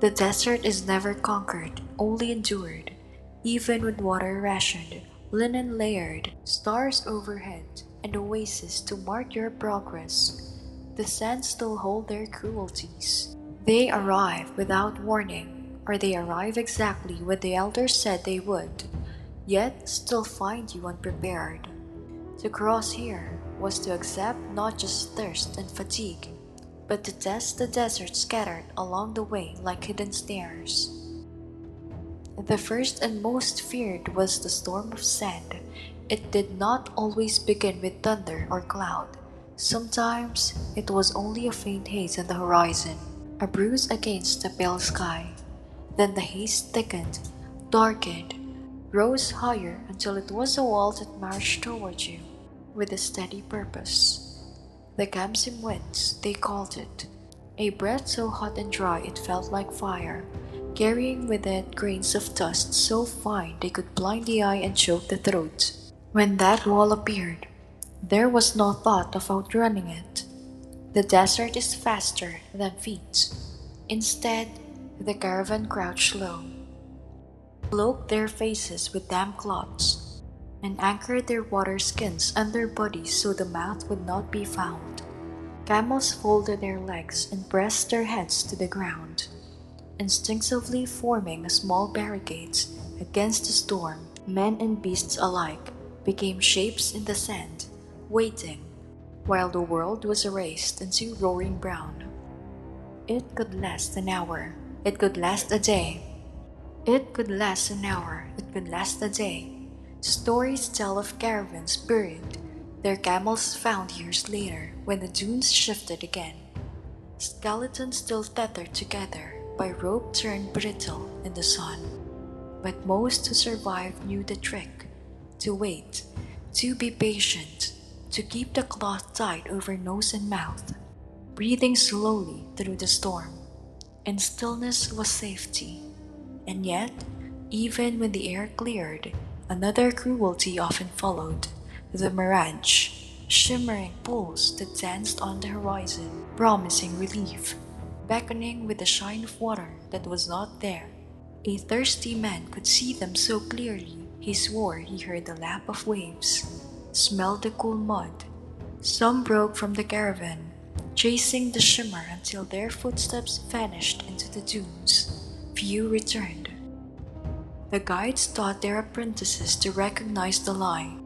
The desert is never conquered, only endured, even with water rationed, linen layered, stars overhead, and oasis to mark your progress. The sands still hold their cruelties. They arrive without warning, or they arrive exactly when the elders said they would, yet still find you unprepared. To cross here was to accept not just thirst and fatigue, but to test the desert scattered along the way like hidden snares. The first and most feared was the storm of sand. It did not always begin with thunder or cloud. Sometimes it was only a faint haze on the horizon, a bruise against the pale sky. Then the haze thickened, darkened, rose higher until it was a wall that marched toward you with a steady purpose. The Gamsim winds, they called it, a breath so hot and dry it felt like fire, carrying with it grains of dust so fine they could blind the eye and choke the throat. When that wall appeared, there was no thought of outrunning it. The desert is faster than feet. Instead, the caravan crouched low, cloaked their faces with damp cloths, and anchored their water skins under bodies so the mouth would not be found. Camels folded their legs and pressed their heads to the ground, instinctively forming small barricades against the storm. Men and beasts alike became shapes in the sand, waiting, while the world was erased into roaring brown. It could last an hour, it could last a day. It could last an hour, it could last a day. Stories tell of caravans buried, their camels found years later when the dunes shifted again. Skeletons still tethered together by rope turned brittle in the sun. But most who survived knew the trick: to wait, to be patient, to keep the cloth tight over nose and mouth, breathing slowly through the storm. And stillness was safety. And yet, even when the air cleared, another cruelty often followed: the mirage, shimmering pools that danced on the horizon, promising relief, beckoning with the shine of water that was not there. A thirsty man could see them so clearly, he swore he heard the lap of waves, smelled the cool mud. Some broke from the caravan, chasing the shimmer until their footsteps vanished into the dunes. Few returned. The guides taught their apprentices to recognize the lie.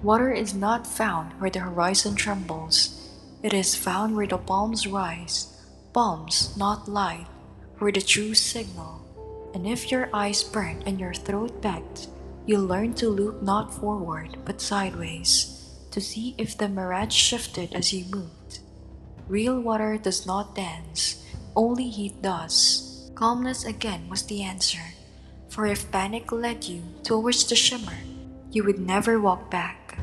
Water is not found where the horizon trembles. It is found where the palms rise, palms not light, where the true signal. And if your eyes burnt and your throat begged, you learn to look not forward but sideways, to see if the mirage shifted as you moved. Real water does not dance, only heat does. Calmness again was the answer, for if panic led you towards the shimmer, you would never walk back.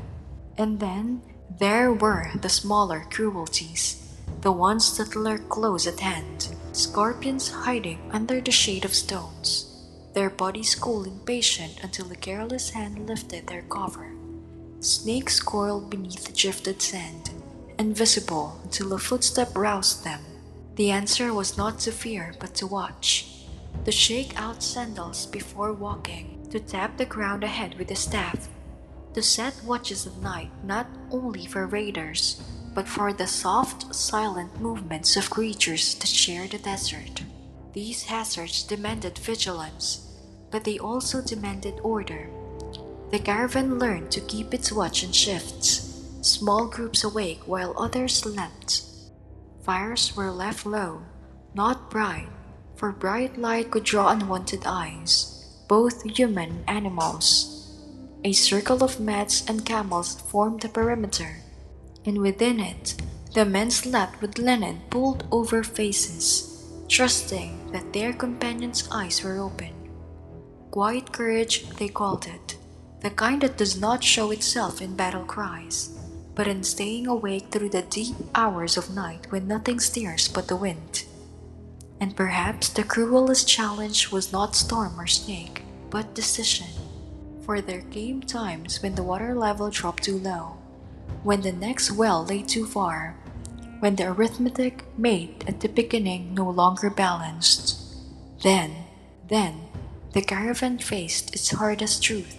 And then there were the smaller cruelties, the ones that lurk close at hand, scorpions hiding under the shade of stones, their bodies cooling patient until a careless hand lifted their cover. Snakes coiled beneath the drifted sand, invisible until a footstep roused them. The answer was not to fear but to watch, to shake out sandals before walking, to tap the ground ahead with a staff, to set watches at night not only for raiders, but for the soft, silent movements of creatures that share the desert. These hazards demanded vigilance, but they also demanded order. The caravan learned to keep its watch in shifts, small groups awake while others slept. Fires were left low, not bright, for bright light could draw unwanted eyes, both human and animals. A circle of mats and camels formed the perimeter, and within it, the men slept with linen pulled over faces, trusting that their companions' eyes were open. Quiet courage, they called it, the kind that does not show itself in battle cries, but in staying awake through the deep hours of night when nothing stirs but the wind. And perhaps the cruelest challenge was not storm or snake, but decision. For there came times when the water level dropped too low, when the next well lay too far, when the arithmetic made at the beginning no longer balanced. Then, then, the caravan faced its hardest truth,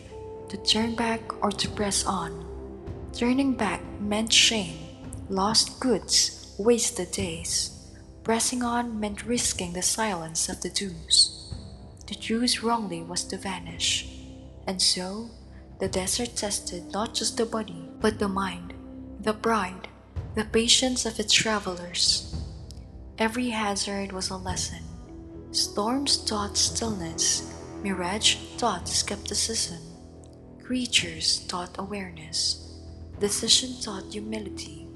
to turn back or to press on. Turning back meant shame, lost goods, wasted days. Pressing on meant risking the silence of the dunes. To choose wrongly was to vanish. And so, the desert tested not just the body, but the mind, the pride, the patience of its travelers. Every hazard was a lesson. Storms taught stillness, mirage taught skepticism, creatures taught awareness, decision taught humility.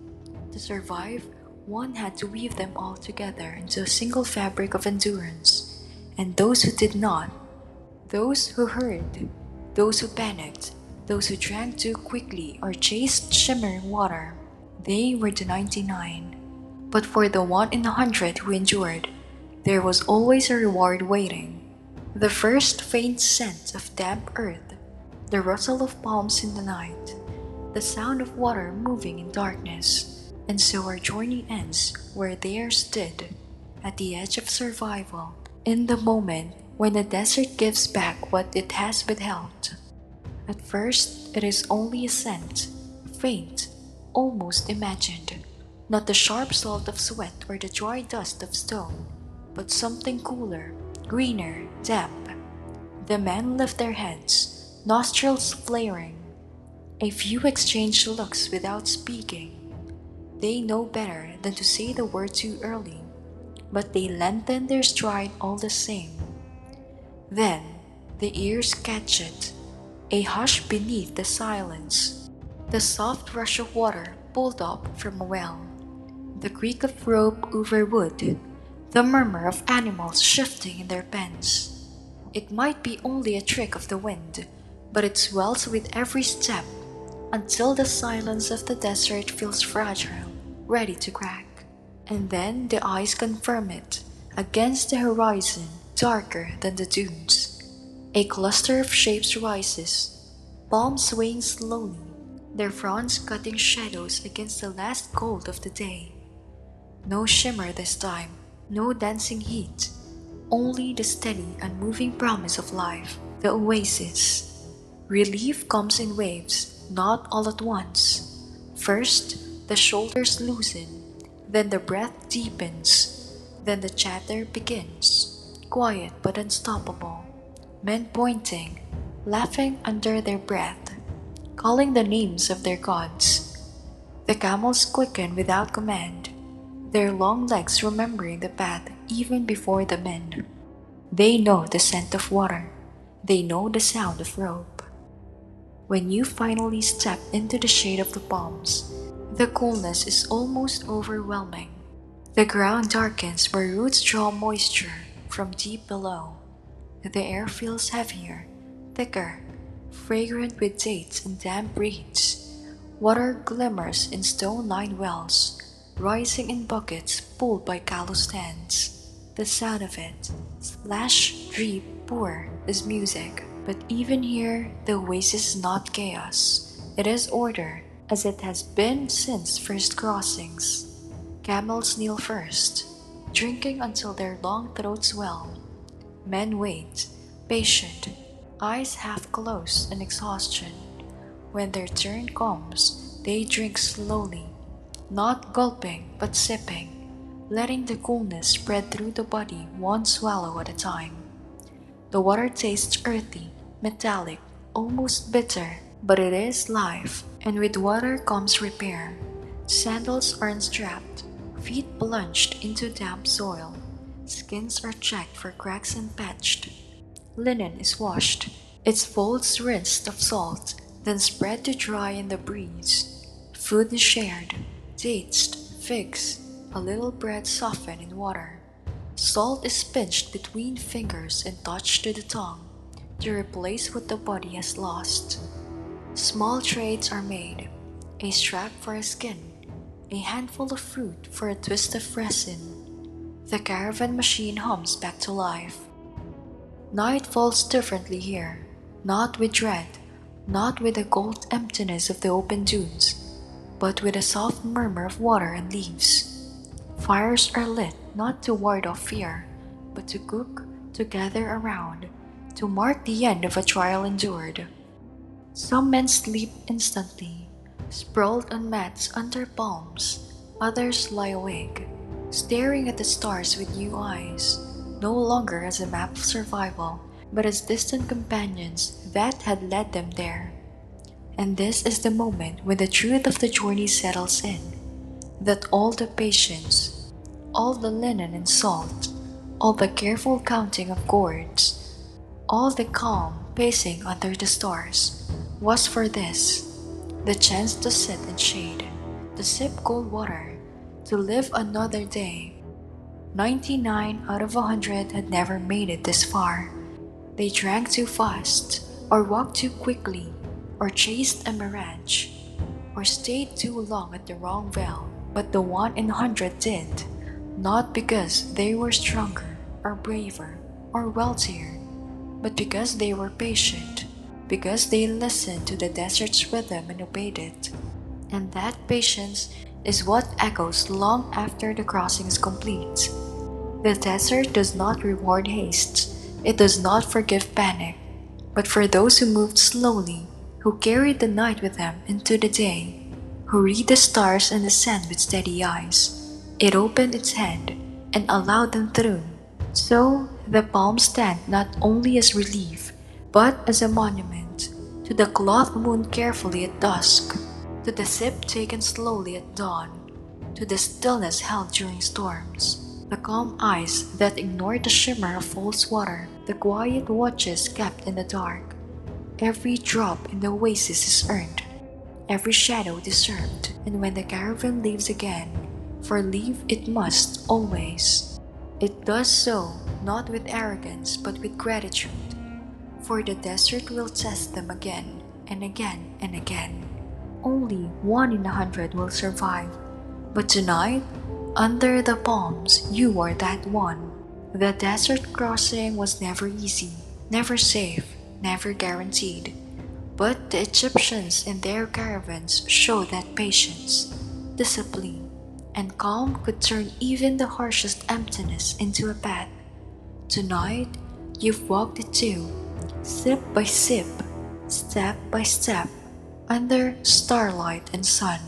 To survive, one had to weave them all together into a single fabric of endurance. And those who did not, those who hurried, those who panicked, those who drank too quickly or chased shimmering water, they were the 99. But for the 1 in 100 who endured, there was always a reward waiting. The first faint scent of damp earth, the rustle of palms in the night, the sound of water moving in darkness. And so our journey ends where theirs did, at the edge of survival, in the moment when the desert gives back what it has withheld. At first, it is only a scent, faint, almost imagined, not the sharp salt of sweat or the dry dust of stone, but something cooler, greener, damp. The men lift their heads, nostrils flaring. A few exchange looks without speaking. They know better than to say the word too early, but they lengthen their stride all the same. Then the ears catch it, a hush beneath the silence, the soft rush of water pulled up from a well, the creak of rope over wood, the murmur of animals shifting in their pens. It might be only a trick of the wind, but it swells with every step until the silence of the desert feels fragile, ready to crack. And then the eyes confirm it, against the horizon, darker than the dunes. A cluster of shapes rises, palms swaying slowly, their fronds cutting shadows against the last gold of the day. No shimmer this time, no dancing heat, only the steady, unmoving promise of life, the oasis. Relief comes in waves, not all at once. First, the shoulders loosen, then the breath deepens, then the chatter begins, quiet but unstoppable. Men pointing, laughing under their breath, calling the names of their gods. The camels quicken without command, their long legs remembering the path even before the men. They know the scent of water, they know the sound of rope. When you finally step into the shade of the palms, the coolness is almost overwhelming. The ground darkens where roots draw moisture from deep below. The air feels heavier, thicker, fragrant with dates and damp reeds. Water glimmers in stone-lined wells, rising in buckets pulled by calloused hands. The sound of it, splash, drip, pour, is music. But even here, the oasis is not chaos. It is order, as it has been since first crossings. Camels kneel first, drinking until their long throats swell. Men wait, patient, eyes half closed in exhaustion. When their turn comes, they drink slowly, not gulping but sipping, letting the coolness spread through the body one swallow at a time. The water tastes earthy, metallic, almost bitter, but it is life, and with water comes repair. Sandals are unstrapped, feet plunged into damp soil, skins are checked for cracks and patched. Linen is washed, its folds rinsed of salt, then spread to dry in the breeze. Food is shared, dates, figs, a little bread softened in water. Salt is pinched between fingers and touched to the tongue to replace what the body has lost. Small trades are made, a strap for a skin, a handful of fruit for a twist of resin. The caravan machine hums back to life. Night falls differently here, not with dread, not with the cold emptiness of the open dunes, but with a soft murmur of water and leaves. Fires are lit not to ward off fear, but to cook, to gather around, to mark the end of a trial endured. Some men sleep instantly, sprawled on mats under palms. Others lie awake, staring at the stars with new eyes, no longer as a map of survival, but as distant companions that had led them there. And this is the moment when the truth of the journey settles in, that all the patience, all the linen and salt, all the careful counting of gourds, all the calm pacing under the stars, was for this, the chance to sit in shade, to sip cold water, to live another day. 99 out of 100 had never made it this far. They drank too fast, or walked too quickly, or chased a mirage, or stayed too long at the wrong well. But the 1 in 100 did, not because they were stronger, or braver, or wealthier, but because they were patient, because they listened to the desert's rhythm and obeyed it. And that patience is what echoes long after the crossing is complete. The desert does not reward haste, it does not forgive panic, but for those who moved slowly, who carried the night with them into the day, who read the stars and the sand with steady eyes, it opened its hand and allowed them through. So the palms stand not only as relief, but as a monument to the cloth wound carefully at dusk, to the sip taken slowly at dawn, to the stillness held during storms, the calm eyes that ignored the shimmer of false water, the quiet watches kept in the dark. Every drop in the oasis is earned, every shadow deserved, and when the caravan leaves again, for leave it must always, it does so not with arrogance but with gratitude, for the desert will test them again and again and again. Only 1 in 100 will survive, but tonight, under the palms, you are that one. The desert crossing was never easy, never safe, never guaranteed. But the Egyptians in their caravans showed that patience, discipline, and calm could turn even the harshest emptiness into a path. Tonight, you've walked it too, sip by sip, step by step, under starlight and sun.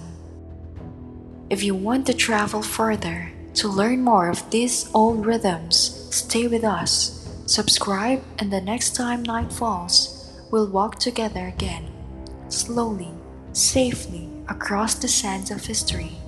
If you want to travel further, to learn more of these old rhythms, stay with us, subscribe, and the next time night falls, we'll walk together again, slowly, safely, across the sands of history.